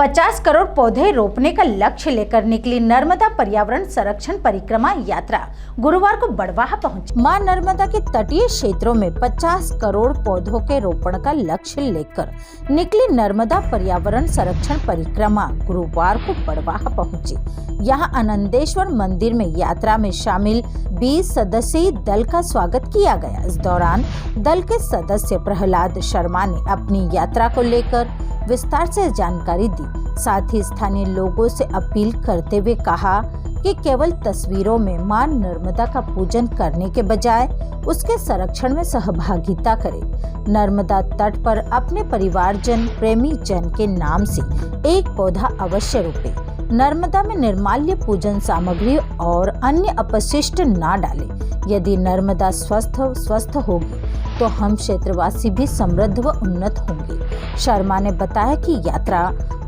50 करोड़ पौधे रोपने का लक्ष्य लेकर निकली नर्मदा पर्यावरण संरक्षण परिक्रमा यात्रा गुरुवार को बड़वाह पहुंची। मां नर्मदा के तटीय क्षेत्रों में 50 करोड़ पौधों के रोपण का लक्ष्य लेकर निकली नर्मदा पर्यावरण संरक्षण परिक्रमा गुरुवार को बड़वाह पहुंची। यहां आनंदेश्वर मंदिर में यात्रा में शामिल 20 सदस्यीय दल का स्वागत किया गया। इस दौरान दल के सदस्य प्रहलाद शर्मा ने अपनी यात्रा को लेकर विस्तार से जानकारी दी। साथ ही स्थानीय लोगों से अपील करते हुए कहा कि केवल तस्वीरों में मां नर्मदा का पूजन करने के बजाय उसके संरक्षण में सहभागिता करें। नर्मदा तट पर अपने परिवारजन प्रेमी जन के नाम से एक पौधा अवश्य रोपे। नर्मदा में निर्माल्य पूजन सामग्री और अन्य अपशिष्ट ना डालें। यदि नर्मदा स्वस्थ होगी तो हम क्षेत्रवासी भी समृद्ध व उन्नत होंगे। शर्मा ने बताया कि यात्रा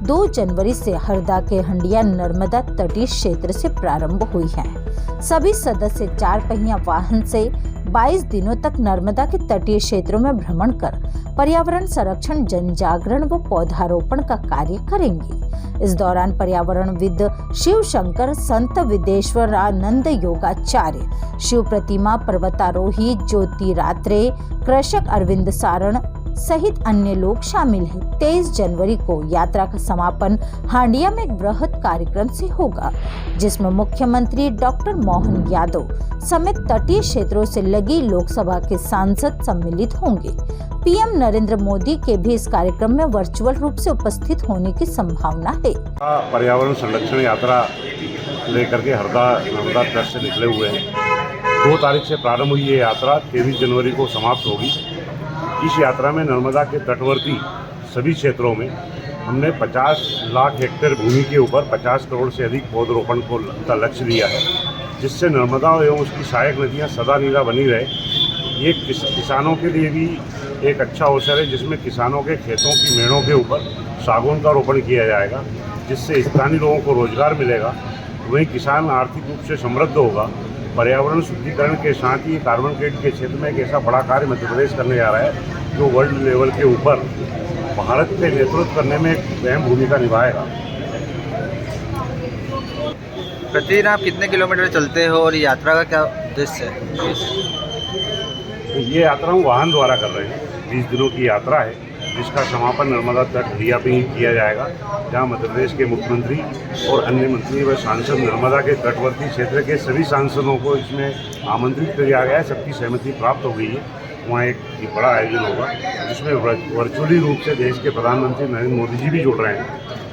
2 जनवरी से हरदा के हंडिया नर्मदा तटीय क्षेत्र से प्रारंभ हुई है। सभी सदस्य 4 पहिया वाहन से 22 दिनों तक नर्मदा के तटीय क्षेत्रों में भ्रमण कर पर्यावरण संरक्षण, जन जागरण व पौधारोपण का कार्य करेंगे। इस दौरान पर्यावरणविद शिव शंकर, संत विदेश्वरानंद योगाचार्य, शिव प्रतिमा पर्वतारोही ज्योति रात्रे, कृषक अरविंद सारण सहित अन्य लोग शामिल हैं। 23 जनवरी को यात्रा का समापन हांडिया में एक बृहद कार्यक्रम से होगा, जिसमें मुख्यमंत्री डॉक्टर मोहन यादव समेत तटीय क्षेत्रों से लगी लोकसभा के सांसद सम्मिलित होंगे। पीएम नरेंद्र मोदी के भी इस कार्यक्रम में वर्चुअल रूप से उपस्थित होने की संभावना है। पर्यावरण संरक्षण यात्रा लेकर के हरदा नर्मदा तट से निकले हुए हैं। 2 तारीख से प्रारंभ हुई ये यात्रा 23 जनवरी को समाप्त होगी। इस यात्रा में नर्मदा के तटवर्ती सभी क्षेत्रों में हमने 50 लाख हेक्टेयर भूमि के ऊपर 50 करोड़ से अधिक पौधरोपण का लक्ष्य लिया है, जिससे नर्मदा एवं उसकी सहायक नदियाँ सदा नीरा बनी रहे। ये किसानों के लिए भी एक अच्छा अवसर है, जिसमें किसानों के खेतों की मेड़ों के ऊपर सागौन का रोपण किया जाएगा, जिससे स्थानीय लोगों को रोजगार मिलेगा। वहीं किसान आर्थिक रूप से समृद्ध होगा। पर्यावरण शुद्धिकरण के साथ ही कार्बन क्रेडिट के क्षेत्र में एक ऐसा बड़ा कार्य मध्य प्रदेश करने जा रहा है, जो वर्ल्ड लेवल के ऊपर भारत के नेतृत्व करने में एक अहम भूमिका निभाएगा। प्रतिदिन आप कितने किलोमीटर चलते हो और यात्रा का क्या उद्देश्य है? ये यात्रा हम वाहन द्वारा कर रहे हैं। 20 दिनों की यात्रा है, जिसका समापन नर्मदा तट हंडिया पे ही किया जाएगा, जहां मध्य प्रदेश के मुख्यमंत्री और अन्य मंत्री व सांसद नर्मदा के तटवर्ती क्षेत्र के सभी सांसदों को इसमें आमंत्रित किया गया है। सबकी सहमति प्राप्त हो गई है। वहाँ एक बड़ा आयोजन होगा, जिसमें वर्चुअली रूप से देश के प्रधानमंत्री नरेंद्र मोदी जी भी जुड़ रहे हैं,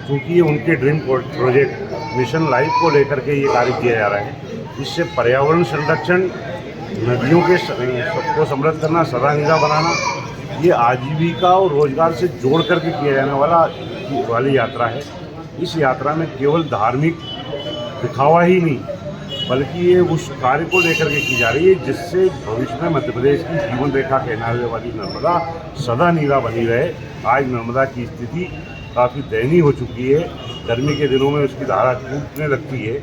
क्योंकि ये उनके ड्रीम प्रोजेक्ट मिशन लाइफ को लेकर के ये कार्य किया जा रहा है। इससे पर्यावरण संरक्षण, नदियों के सबको समृद्ध करना, सदा नीरा बनाना, ये आजीविका और रोजगार से जोड़ करके किया जाने वाली यात्रा है। इस यात्रा में केवल धार्मिक दिखावा ही नहीं, बल्कि ये उस कार्य को लेकर के की जा रही है, जिससे भविष्य में मध्य प्रदेश की जीवन रेखा कहलाने वाली नर्मदा सदा नीरा बनी रहे। आज नर्मदा की स्थिति काफ़ी दयनीय हो चुकी है। गर्मी के दिनों में उसकी धारा टूटने लगती है।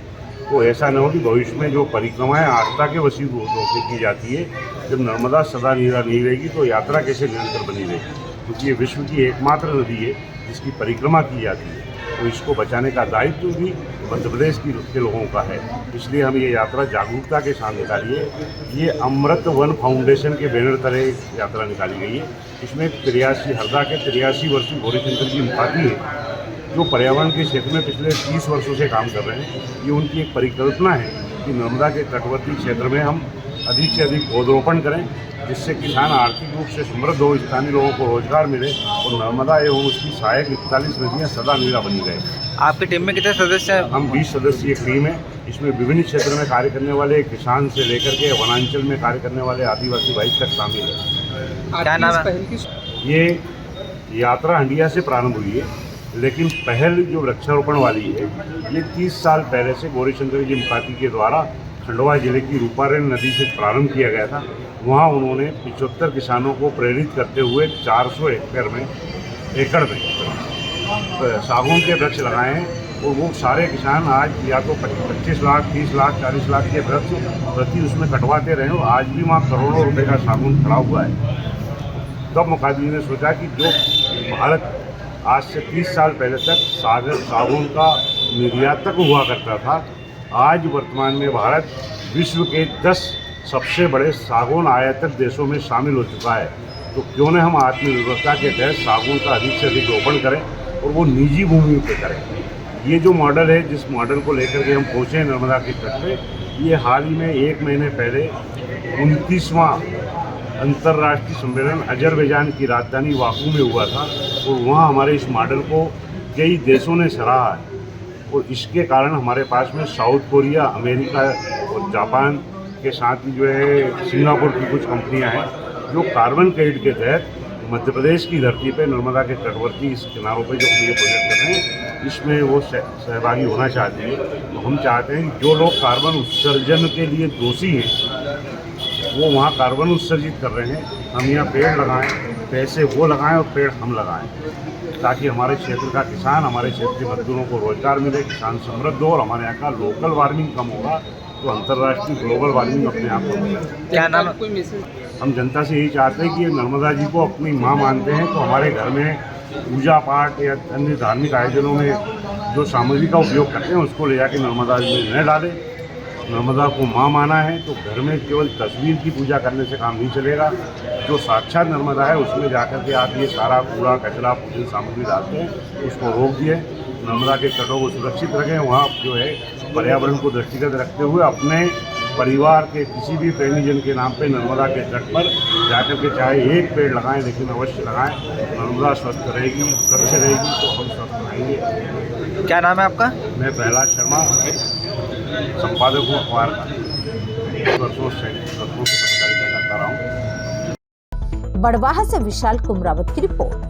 तो ऐसा न हो कि भविष्य में जो परिक्रमाएं आस्था के वसीले होकर की जाती है, जब नर्मदा सदा नीरा नहीं रहेगी तो यात्रा कैसे निरंतर बनी रहेगी? क्योंकि ये विश्व की एकमात्र नदी है जिसकी परिक्रमा की जाती है, तो इसको बचाने का दायित्व भी मध्य प्रदेश के लोगों का है। इसलिए हम ये यात्रा जागरूकता के साथ निकाली है। ये अमृत वन फाउंडेशन के बैनर तले यात्रा निकाली गई है। इसमें हरदा के 83 वर्षीय गौरीशंकर जी मुखाती है, जो पर्यावरण के क्षेत्र में पिछले 30 वर्षों से काम कर रहे हैं। ये उनकी एक परिकल्पना है कि नर्मदा के तटवर्ती क्षेत्र में हम अधिक से अधिक पौधरोपण करें, जिससे किसान आर्थिक रूप से समृद्ध हो, स्थानीय लोगों को रोजगार मिले और नर्मदा एवं उसकी सहायक 41 नदियाँ सदा नीरा बनी रहे। आपकी टीम में कितने सदस्य हैं? हम 20 सदस्यीय टीम है। इसमें विभिन्न क्षेत्र में कार्य करने वाले किसान से लेकर के वनांचल में कार्य करने वाले आदिवासी भाई तक शामिल है। क्या नाम है? ये यात्रा हंडिया से प्रारंभ हुई है, लेकिन पहल जो वृक्षारोपण वाली है, ये 30 साल पहले से गौरीशंकर जी मुखाती के द्वारा खंडवा जिले की रूपारेण नदी से प्रारंभ किया गया था। वहाँ उन्होंने 75 किसानों को प्रेरित करते हुए 400 एकड़ में सागौन के वृक्ष लगाए हैं, और वो सारे किसान आज या तो 25 लाख, 30 लाख, 40 लाख के वृक्ष प्रति उसमें कटवाते रहे, और आज भी वहाँ करोड़ों रुपए का सागौन खड़ा हुआ है। तब मुखाती जी ने सोचा कि जो भारत आज से 30 साल पहले तक सागौन का निर्यात तक हुआ करता था। आज वर्तमान में भारत विश्व के 10 सबसे बड़े सागौन आयातक देशों में शामिल हो चुका है। तो क्यों न हम आत्मनिर्भरता के तहत सागौन का अधिक से अधिक रोपण करें और वो निजी भूमि पे करें। ये जो मॉडल है, जिस मॉडल को लेकर के हम पहुँचे नर्मदा के तट पे, ये हाल ही में 1 महीने पहले 29वां अंतर्राष्ट्रीय सम्मेलन अजरबैजान की राजधानी बाकू में हुआ था और वहाँ हमारे इस मॉडल को कई देशों ने सराहा है। और इसके कारण हमारे पास में साउथ कोरिया, अमेरिका और जापान के साथ ही जो है सिंगापुर की कुछ कंपनियां हैं जो कार्बन क्रेडिट के तहत मध्य प्रदेश की धरती पे नर्मदा के तटवर्ती इस किनारों पे जो हम ये प्रोजेक्ट कर रहे हैं, इसमें वो सहभागी होना चाहती है। तो हम चाहते हैं कि जो लोग कार्बन उत्सर्जन के लिए दोषी हैं वो वहाँ कार्बन उत्सर्जित कर रहे हैं, हम यहाँ पेड़ लगाएं, पैसे वो लगाएं और पेड़ हम लगाएं, ताकि हमारे क्षेत्र का किसान, हमारे क्षेत्र के मजदूरों को रोजगार मिले, किसान समृद्ध हो और हमारे यहाँ का लोकल वार्मिंग कम होगा तो अंतर्राष्ट्रीय ग्लोबल वार्मिंग अपने आप को मिलेगा। क्या नाम? हम जनता से यही चाहते हैं कि नर्मदा जी को अपनी माँ मानते हैं तो हमारे घर में पूजा पाठ या अन्य धार्मिक आयोजनों में जो सामग्री का उपयोग करते हैं उसको ले जाके नर्मदा जी में न डालें। नर्मदा को माँ माना है तो घर में केवल तस्वीर की पूजा करने से काम नहीं चलेगा। जो साक्षात नर्मदा है उसमें जाकर के आप ये सारा कूड़ा कचरा पूजन सामग्री डालते हैं, उसको रोक दिए। नर्मदा के तटों को सुरक्षित रखें। वहाँ जो है पर्यावरण को दृष्टिगत रखते हुए अपने परिवार के किसी भी प्रेमीजन के नाम पे नर्मदा के तट पर जाकर के चाहे एक पेड़ लगाएं, लेकिन अवश्य लगाएं। नर्मदा स्वस्थ रहेगी, स्वच्छ रहेगी तो हम स्वस्थ रहेंगे। क्या नाम है आपका? मैं प्रहलाद शर्मा, संपादक हूँ अखबार का। वर्षों से पत्रकारिता करता रहा हूँ। बड़वाह से विशाल कुमरावत की रिपोर्ट।